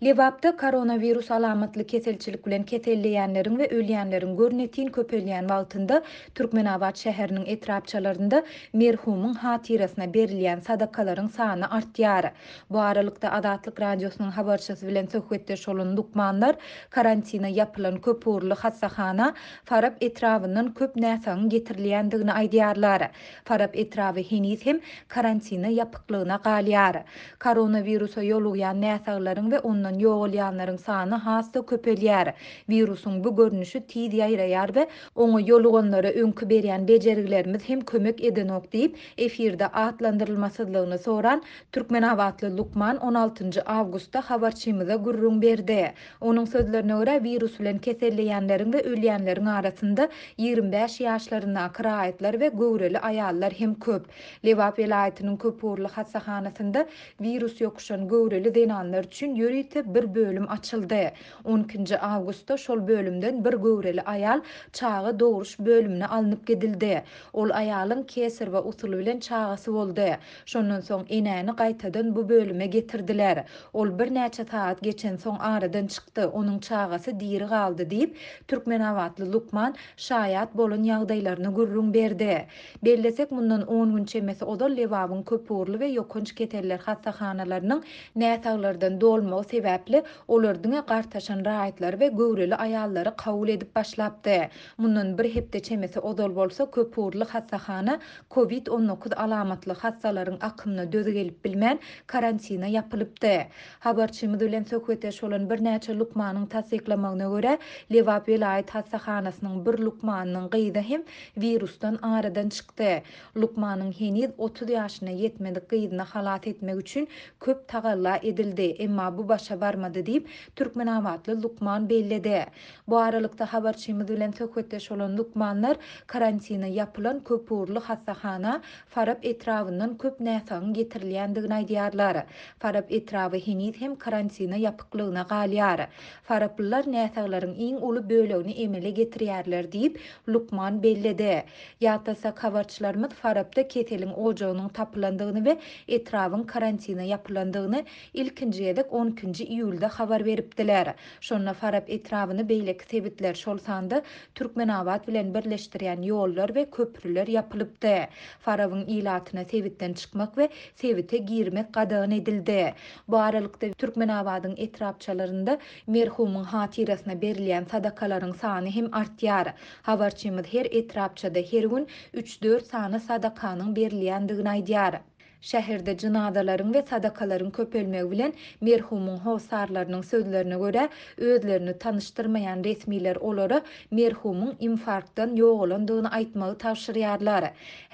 Lewapda koronavirus alamatly keselçilik bilen keselleýänleriň we ölýänleriň görnetin köpelýän wagtynda Türkmenabad şäheriniň etrapçalarynda merhumuň hatirasyna berilýän sadakalaryň sany artýar. Bu aralykda Adatlyk radiosynyň habarçysy bilen söhbetdeş bolan Lukmanlar karantina yapylan köp uğurly hassahana Farab etrafyndan köp näsagyň getirilýändigini aýdýarlar. Farab etrafy heniz hem karantina yapyklygyna galýar. Koronavirusa ýolugýan näsaglaryň we ondan ýogalýanlaryň sany hasta köpelýär. Virusyň bu görnüşi tiz ýaýraýar we oňa ýoluganlara öňkü berýän bejeriklerimiz hem kömek edenok diýip efirde atlandyrylmasyzlygyny soran Türkmenabadly Lukman 16 awgustda habarçymyza gurrun berdi. Onuň sözlerine görä virus bilen keselleýänleriň we ölýänleriň arasynda 25 ýaşlaryna kiraýatlar we göwreli aýallar hem köp. Lewap vilayatynyň köp uğurly hassahanasyna virus ýokuşan göwreli denanlar üçin ýörite bir bölüm açyldy. 12 awgustda şol bölümden bir göwreli aýal çağı dogruş bölümine alınıp gedildi. Ol aýalyň keser we usuly bilen çagasy boldy. Şondan soň enäni gaýtadan bu bölüme getirdiler. Ol bir näçe saat geçen soň aradan çykdy. Onuň çagasy diri galdy diýip Türkmenabadly Lukman şaýat bolan ýagdaýlaryna gurrun berdi. Bellesek mundan 10 gün çemesi odal Lewapyň köp uğurly we ýokunç keteller hassahanalarının näsaglardan dolmagy sebäpli olardyň gartaşan raýatlar we göwreli aýallary kabul edip başlapdy. Mundan bir hepde çemesi odal bolsa köp uğurly hassahana COVID-19 alamatly hassalaryň akymyna dözi gelip bilmän karantina yapylypdy. Habarçymyz bilen söhbetdeş bolan bir näçe Lukmanyň tasdiklamagyna görä Lewap vilayat hassahanasynyň bir Lukmanynyň gyzy hem virusdan aradan çykdy. Lukmanyň heniz 30 ýaşyna ýetmedik gyzyna halat etmek üçin köp tagalla edildi, emma bu başa barmady diýip Türkmenabadly Lukman belledi. Bu aralykda habarçymyz bilen söhbetdeş bolan Lukmanlar karantina yapylan köp uğurly hassahana Farab etrafyndan köp näsagyň getirilýändigini aýdýarlar. Farab etrafy heniz hem karantina yapyklygyna galýar. Farablylar näsaglaryň iň uly bölegini emele getirýärler diýip Lukman belledi. Ýatasa habarçylarymyz Farabda keteliň ojagynyň tapylandygyny we etrafyň karantina yapylandygyny ilkinji ýedek 12 iýulda habar beripdiler. Şonda Farab etrafyny beýleki sebitler şol sanda Türkmenabad bilen birleşdirýän ýollar we köprüler yapylypdy. Farabyň ilatyna sebitden çykmak we sebite girmek gadagyn edildi. Bu aralykda Türkmenabadyň etrapçalarynda merhumuň hatirasyna berilýän sadakalaryň sany hem artýar. Habarçymyz her etrapçada her gün 3-4 sany sadakanyň berilýändigini aýdýar. Şäherde jynazalaryň we sadakalaryň köpelmegi bilen merhumuň howsarlarynyň sözlerine görä özlerini tanışdyrmaýan resmiler olary merhumuň infarktdan ýogalandygyny aýtmagy tapşyrýarlar.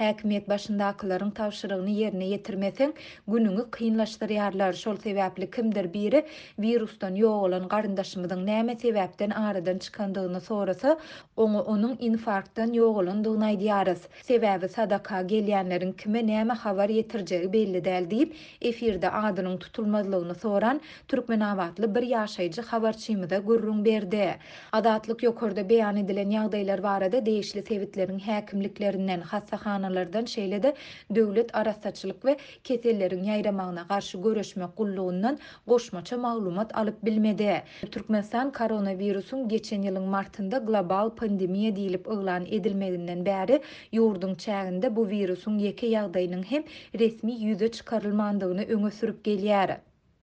Häkimet başyndakylaryň tapşyrygyny ýerine ýetirmeseň günüňi kynlaşdyrýarlar. Şol sebäpli kimdir biri virusdan ýogalan garyndaşymyzyň näme sebäpden aradan çykandygyny sorasa, oňa onuň infarktdan ýogalandygyny aýdýarys. Sebäbi sadaka gelýänleriň kime näme habar ýetirjegi belli däl diýip efirde adynyň tutulmazlygyny soran Türkmenabadly bir ýaşaýjy habarçymyza gurrun berdi. Adatlyk ýokarda beýan edilen ýagdaýlar barada değişli sebitleriň häkimliklerinden, hassahanalardan şeýle-de döwlet arasaçylyk we keselleriň ýaýramagyna garşy göreşmek gullugyndan goşmaça maglumat alyp bilmedi. Türkmenistan koronavirusyň geçen ýylyň martynda global pandemiýa diýilip yglan edilmeginden bäri ýurduň çäginde bu virusyň ýeke ýagdaýynyň hem resmi ýüze çykarylmandygyny öňe sürüp gelýär.